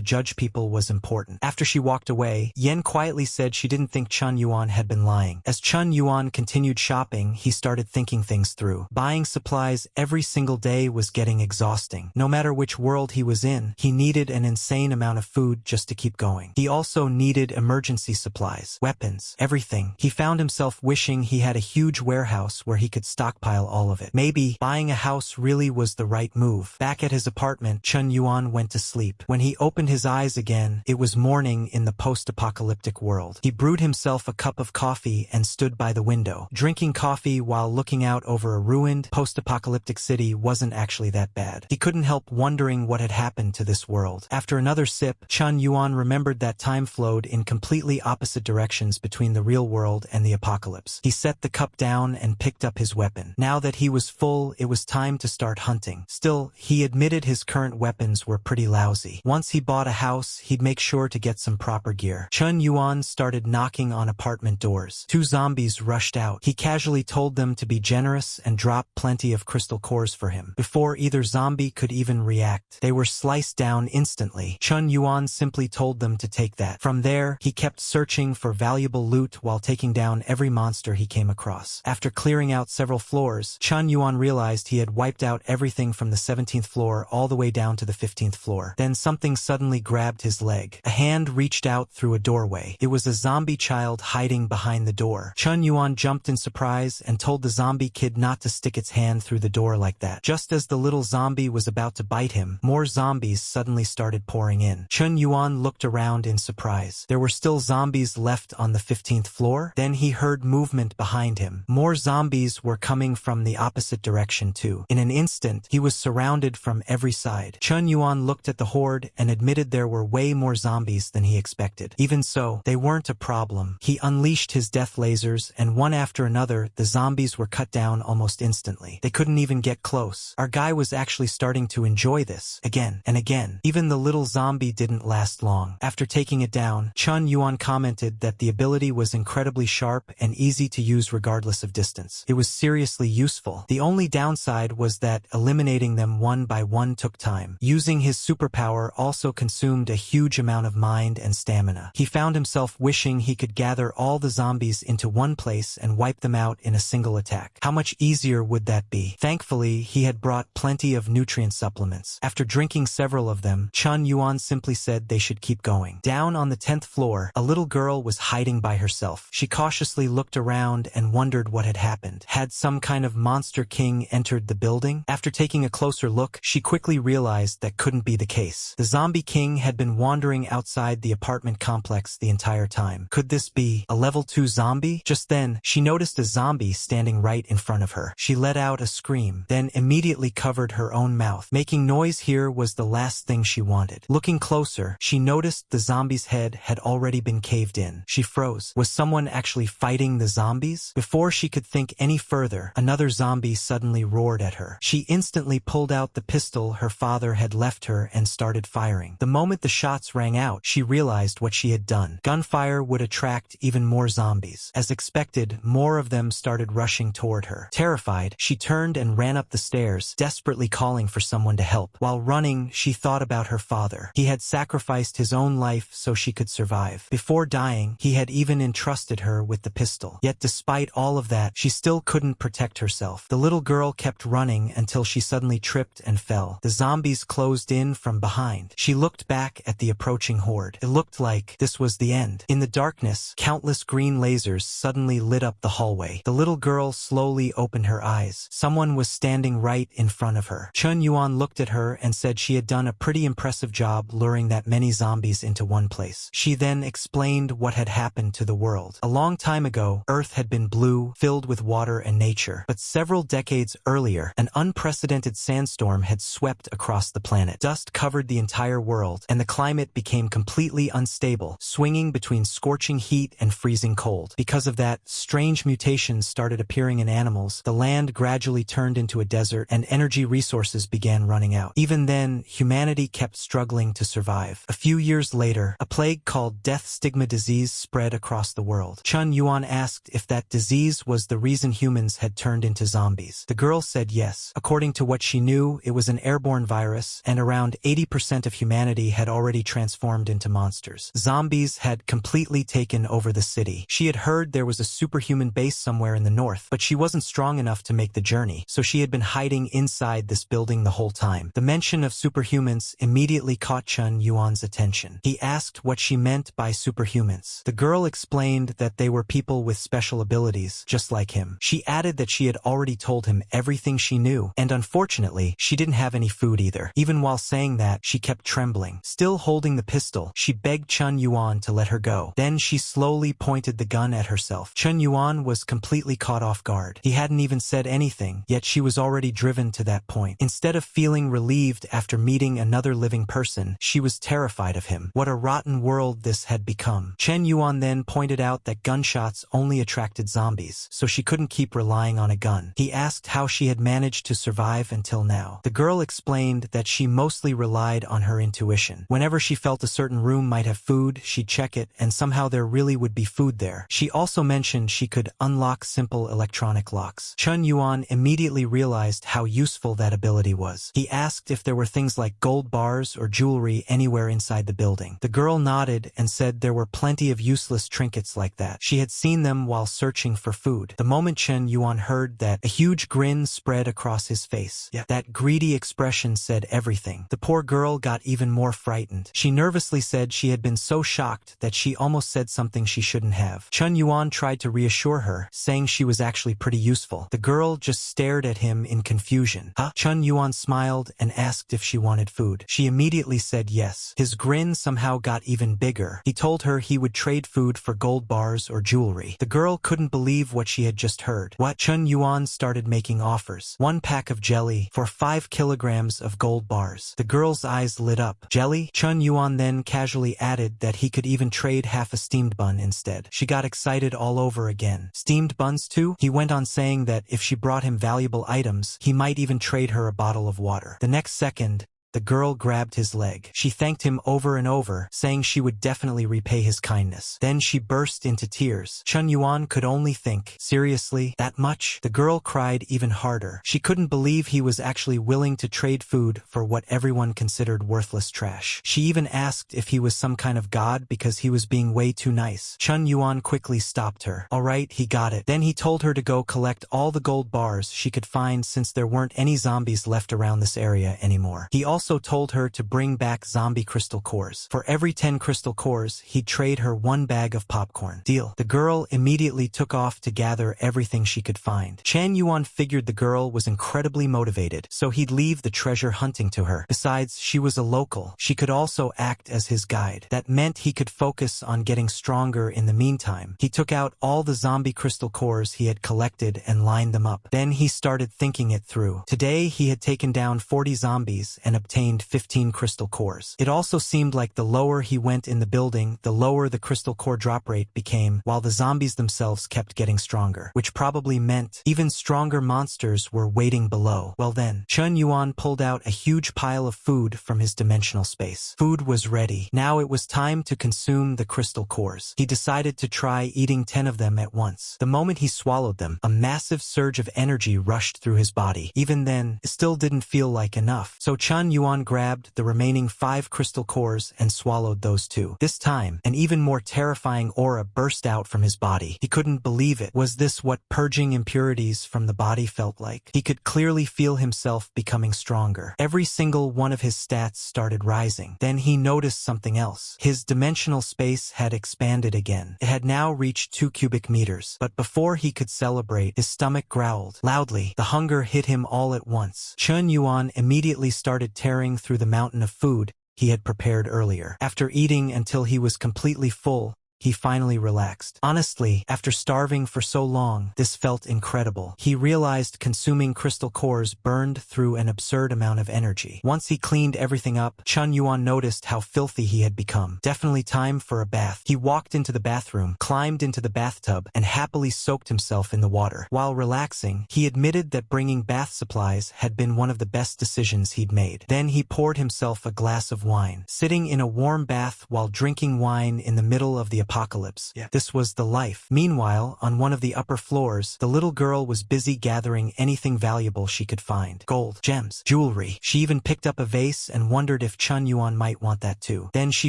judge people was important. After she walked away, Yen quietly said she didn't think Chun Yuan had been lying. As Chun Yuan continued shopping, he started thinking things through. Buying supplies every single day was getting exhausting. No matter which world he was in, he needed an insane amount of food just to keep going. He also needed emergency supplies, weapons, everything. He found himself wishing he had a huge warehouse where he could stockpile all of it. Maybe buying a house really was the right move. Back at his apartment, Chun Yuan went to sleep. When he opened his eyes again, it was morning in the post-apocalyptic world. He brewed himself a cup of coffee and stood by the window. Drinking coffee while looking out over a ruined, post-apocalyptic city wasn't actually that bad. He couldn't help wondering what had happened to this world. After another sip, Chun Yuan remembered that time flowed in completely opposite directions between the real world and the apocalypse. He set the cup down and picked up his weapon. Now that he was full, it was time to start hunting. Still, he admitted his current weapons were pretty lousy. Once he bought a house, he'd make sure to get some proper gear. Chun Yuan started knocking on apartment doors. Two zombies rushed out. He casually told them to be generous and drop plenty of crystal cores for him. Before either zombie could even react, they were sliced down instantly. Chun Yuan simply told them to take that. From there, he kept searching for valuable loot while taking down every monster he came across. After clearing out several floors, Chun Yuan realized he had wiped out everything from the 17th floor all the way down to the 15th floor. Then something suddenly grabbed his leg. A hand reached out through a doorway. It was a zombie child hiding behind the door. Chun Yuan jumped in surprise and told the zombie kid not to stick its hand through the door like that. Just as the little zombie was about to bite him, more zombies suddenly started pouring in. Chun Yuan looked around in surprise. There were still zombies left on the 15th floor. Then he heard movement behind him. More zombies were coming from the opposite direction too. In an instant, he was surrounded from every side. Chun Yuan looked at the horde and admitted there were way more zombies than he expected. Even so, they weren't a problem. He unleashed his death lasers, and one after another, the zombies were cut down almost instantly. They couldn't even get close. Our guy was actually starting to enjoy this. Again and again. Even the little zombie didn't last long. After taking it down, Chun Yuan commented that the ability was incredibly sharp and easy to use regardless of distance. It was seriously useful. The only downside was that eliminating them one by one took time. Using his superpower also consumed a huge amount of mind and stamina. He found himself wishing he could gather all the zombies into one place and wipe them out in a single attack. How much easier would that be? Thankfully, he had brought plenty of nutrient supplements. After drinking several of them, Chun Yuan simply said they should should keep going. Down on the 10th floor, a little girl was hiding by herself. She cautiously looked around and wondered what had happened. Had some kind of monster king entered the building? After taking a closer look, she quickly realized that couldn't be the case. The zombie king had been wandering outside the apartment complex the entire time. Could this be a level 2 zombie? Just then, she noticed a zombie standing right in front of her. She let out a scream, then immediately covered her own mouth. Making noise here was the last thing she wanted. Looking closer, she noticed the zombie's head had already been caved in. She froze. Was someone actually fighting the zombies? Before she could think any further, another zombie suddenly roared at her. She instantly pulled out the pistol her father had left her and started firing. The moment the shots rang out, she realized what she had done. Gunfire would attract even more zombies. As expected, more of them started rushing toward her. Terrified, she turned and ran up the stairs, desperately calling for someone to help. While running, she thought about her father. He had sacrificed his own life so she could survive. Before dying, he had even entrusted her with the pistol. Yet despite all of that, she still couldn't protect herself. The little girl kept running until she suddenly tripped and fell. The zombies closed in from behind. She looked back at the approaching horde. It looked like this was the end. In the darkness, countless green lasers suddenly lit up the hallway. The little girl slowly opened her eyes. Someone was standing right in front of her. Chun Yuan looked at her and said she had done a pretty impressive job luring that many zombies into one place. She then explained what had happened to the world. A long time ago, Earth had been blue, filled with water and nature. But several decades earlier, an unprecedented sandstorm had swept across the planet. Dust covered the entire world, and the climate became completely unstable, swinging between scorching heat and freezing cold. Because of that, strange mutations started appearing in animals, the land gradually turned into a desert, and energy resources began running out. Even then, humanity kept struggling to survive. A few years later, a plague called death stigma disease spread across the world. Chun Yuan asked if that disease was the reason humans had turned into zombies. The girl said yes. According to what she knew, it was an airborne virus, and around 80% of humanity had already transformed into monsters. Zombies had completely taken over the city. She had heard there was a superhuman base somewhere in the north, but she wasn't strong enough to make the journey, so she had been hiding inside this building the whole time. The mention of superhumans immediately caught Chun Yuan's attention. He asked what she meant by superhumans. The girl explained that they were people with special abilities, just like him. She added that she had already told him everything she knew, and unfortunately, she didn't have any food either. Even while saying that, she kept trembling. Still holding the pistol, she begged Chun Yuan to let her go. Then she slowly pointed the gun at herself. Chun Yuan was completely caught off guard. He hadn't even said anything, yet she was already driven to that point. Instead of feeling relieved after meeting another living person, she was terrified of him. What a rotten world this had become. Chen Yuan then pointed out that gunshots only attracted zombies, so she couldn't keep relying on a gun. He asked how she had managed to survive until now. The girl explained that she mostly relied on her intuition. Whenever she felt a certain room might have food, she'd check it, and somehow there really would be food there. She also mentioned she could unlock simple electronic locks. Chun Yuan immediately realized how useful that ability was. He asked if there were things like gold bars or jewelry anywhere inside the building. The girl nodded and said there were plenty of useless trinkets like that. She had seen them while searching for food. The moment Chen Yuan heard that, a huge grin spread across his face. Yeah, that greedy expression said everything. The poor girl got even more frightened. She nervously said she had been so shocked that she almost said something she shouldn't have. Chun Yuan tried to reassure her, saying she was actually pretty useful. The girl just stared at him in confusion. Huh? Chun Yuan smiled and asked if she wanted food. She immediately said yes. His grin somehow got even bigger. He told her he would trade food for gold bars or jewelry. The girl couldn't believe what she had just heard. What? Chun Yuan started making offers. 1 pack of jelly for 5 kilograms of gold bars. The girl's eyes lit up. Jelly? Chun Yuan then casually added that he could even trade half a steamed bun instead. She got excited all over again. Steamed buns too? He went on saying that if she brought him valuable items, he might even trade her a bottle of water. The next second, the girl grabbed his leg. She thanked him over and over, saying she would definitely repay his kindness. Then she burst into tears. Chun Yuan could only think, seriously, that much? The girl cried even harder. She couldn't believe he was actually willing to trade food for what everyone considered worthless trash. She even asked if he was some kind of god because he was being way too nice. Chun Yuan quickly stopped her. Alright, he got it. Then he told her to go collect all the gold bars she could find since there weren't any zombies left around this area anymore. He also also told her to bring back zombie crystal cores. For every 10 crystal cores, he'd trade her 1 bag of popcorn. Deal. The girl immediately took off to gather everything she could find. Chan Yuan figured the girl was incredibly motivated, so he'd leave the treasure hunting to her. Besides, she was a local. She could also act as his guide. That meant he could focus on getting stronger in the meantime. He took out all the zombie crystal cores he had collected and lined them up. Then he started thinking it through. Today, he had taken down 40 zombies and obtained 15 crystal cores. It also seemed like the lower he went in the building, the lower the crystal core drop rate became, while the zombies themselves kept getting stronger, which probably meant even stronger monsters were waiting below. Well then, Chun Yuan pulled out a huge pile of food from his dimensional space. Food was ready. Now it was time to consume the crystal cores. He decided to try eating 10 of them at once. The moment he swallowed them, a massive surge of energy rushed through his body. Even then, it still didn't feel like enough. So Chun Yuan grabbed the remaining 5 crystal cores and swallowed those too. This time, an even more terrifying aura burst out from his body. He couldn't believe it. Was this what purging impurities from the body felt like? He could clearly feel himself becoming stronger. Every single one of his stats started rising. Then he noticed something else. His dimensional space had expanded again. It had now reached 2 cubic meters. But before he could celebrate, his stomach growled loudly. The hunger hit him all at once. Chun Yuan immediately started tearing through the mountain of food he had prepared earlier. After eating until he was completely full, he finally relaxed. Honestly, after starving for so long, this felt incredible. He realized consuming crystal cores burned through an absurd amount of energy. Once he cleaned everything up, Chun Yuan noticed how filthy he had become. Definitely time for a bath. He walked into the bathroom, climbed into the bathtub, and happily soaked himself in the water. While relaxing, he admitted that bringing bath supplies had been one of the best decisions he'd made. Then he poured himself a glass of wine. Sitting in a warm bath while drinking wine in the middle of the apocalypse. This was the life. Meanwhile, on one of the upper floors, the little girl was busy gathering anything valuable she could find. Gold, gems, jewelry. She even picked up a vase and wondered if Chun Yuan might want that too. Then she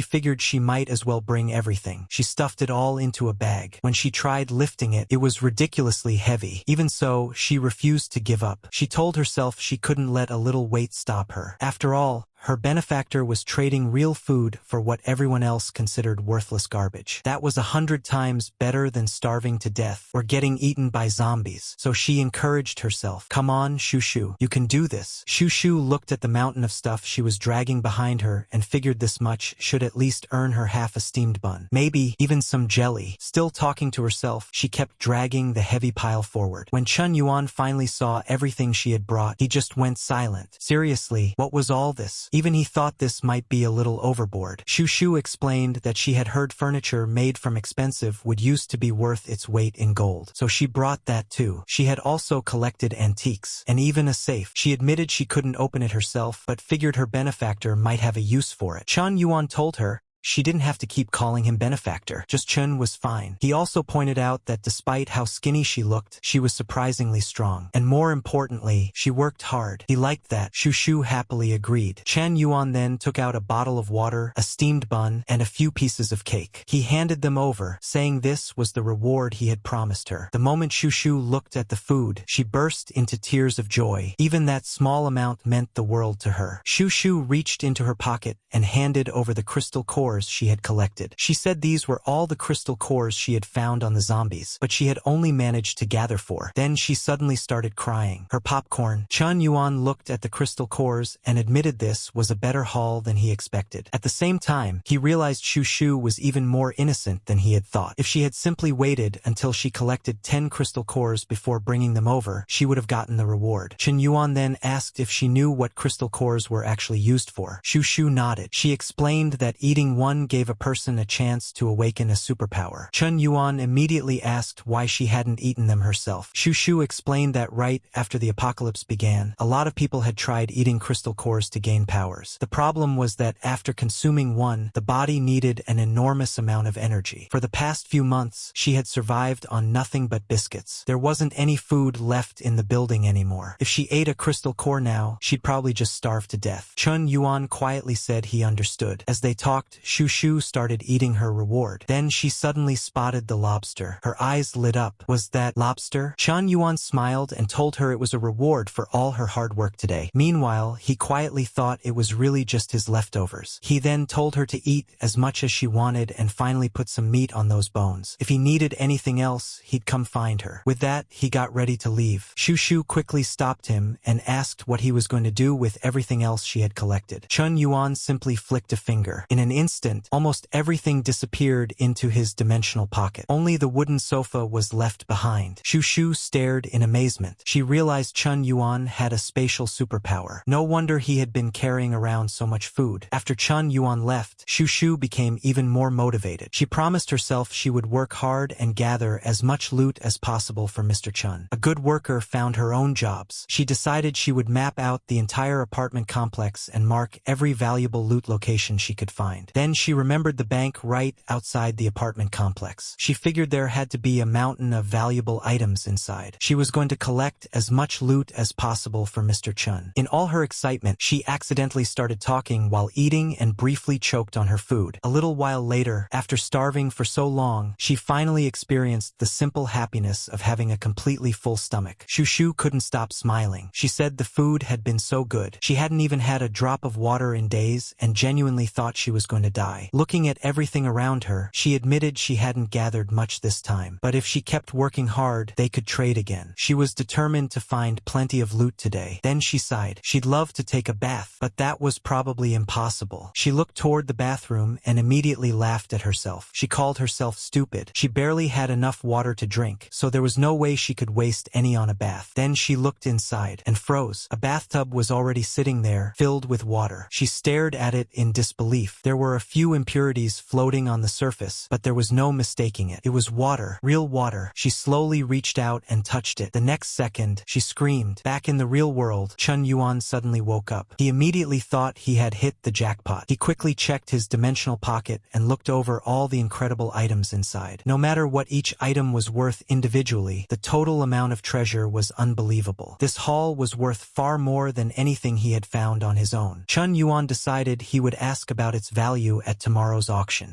figured she might as well bring everything. She stuffed it all into a bag. When she tried lifting it, it was ridiculously heavy. Even so, she refused to give up. She told herself she couldn't let a little weight stop her. After all, her benefactor was trading real food for what everyone else considered worthless garbage. That was 100 times better than starving to death or getting eaten by zombies. So she encouraged herself. Come on, Shushu. You can do this. Shushu looked at the mountain of stuff she was dragging behind her and figured this much should at least earn her half a steamed bun. Maybe even some jelly. Still talking to herself, she kept dragging the heavy pile forward. When Chun Yuan finally saw everything she had brought, he just went silent. Seriously, what was all this? Even he thought this might be a little overboard. Shushu explained that she had heard furniture made from expensive wood used to be worth its weight in gold. So she brought that too. She had also collected antiques, and even a safe. She admitted she couldn't open it herself, but figured her benefactor might have a use for it. Chun Yuan told her she didn't have to keep calling him benefactor. Just Chun was fine. He also pointed out that despite how skinny she looked, she was surprisingly strong. And more importantly, she worked hard. He liked that. Shushu happily agreed. Chan Yuan then took out a bottle of water, a steamed bun, and a few pieces of cake. He handed them over, saying this was the reward he had promised her. The moment Shushu looked at the food, she burst into tears of joy. Even that small amount meant the world to her. Shushu reached into her pocket and handed over the crystal cores she had collected. She said these were all the crystal cores she had found on the zombies, but she had only managed to gather 4. Then she suddenly started crying. Her popcorn. Chun Yuan looked at the crystal cores and admitted this was a better haul than he expected. At the same time, he realized Shushu was even more innocent than he had thought. If she had simply waited until she collected 10 crystal cores before bringing them over, she would have gotten the reward. Chun Yuan then asked if she knew what crystal cores were actually used for. Shushu nodded. She explained that eating one gave a person a chance to awaken a superpower. Chun Yuan immediately asked why she hadn't eaten them herself. Shushu explained that right after the apocalypse began, a lot of people had tried eating crystal cores to gain powers. The problem was that after consuming one, the body needed an enormous amount of energy. For the past few months, she had survived on nothing but biscuits. There wasn't any food left in the building anymore. If she ate a crystal core now, she'd probably just starve to death. Chun Yuan quietly said he understood. As they talked, Shushu started eating her reward. Then she suddenly spotted the lobster. Her eyes lit up. Was that lobster? Chen Yuan smiled and told her it was a reward for all her hard work today. Meanwhile, he quietly thought it was really just his leftovers. He then told her to eat as much as she wanted and finally put some meat on those bones. If he needed anything else, he'd come find her. With that, he got ready to leave. Shushu quickly stopped him and asked what he was going to do with everything else she had collected. Chen Yuan simply flicked a finger. In an instant, almost everything disappeared into his dimensional pocket. Only the wooden sofa was left behind. Shushu stared in amazement. She realized Chen Yuan had a spatial superpower. No wonder he had been carrying around so much food. After Chen Yuan left, Shushu became even more motivated. She promised herself she would work hard and gather as much loot as possible for Mr. Chen. A good worker found her own jobs. She decided she would map out the entire apartment complex and mark every valuable loot location she could find. Then she remembered the bank right outside the apartment complex. She figured there had to be a mountain of valuable items inside. She was going to collect as much loot as possible for Mr. Chen. In all her excitement, she accidentally started talking while eating and briefly choked on her food. A little while later, after starving for so long, she finally experienced the simple happiness of having a completely full stomach. Shushu couldn't stop smiling. She said the food had been so good. She hadn't even had a drop of water in days and genuinely thought she was going to die. Looking at everything around her, she admitted she hadn't gathered much this time. But if she kept working hard, they could trade again. She was determined to find plenty of loot today. Then she sighed. She'd love to take a bath, but that was probably impossible. She looked toward the bathroom and immediately laughed at herself. She called herself stupid. She barely had enough water to drink, so there was no way she could waste any on a bath. Then she looked inside and froze. A bathtub was already sitting there, filled with water. She stared at it in disbelief. There were a few impurities floating on the surface, but there was no mistaking it. It was water, real water. She slowly reached out and touched it. The next second, she screamed. Back in the real world, Chen Yuan suddenly woke up. He immediately thought he had hit the jackpot. He quickly checked his dimensional pocket and looked over all the incredible items inside. No matter what each item was worth individually, the total amount of treasure was unbelievable. This haul was worth far more than anything he had found on his own. Chen Yuan decided he would ask about its value at tomorrow's auction.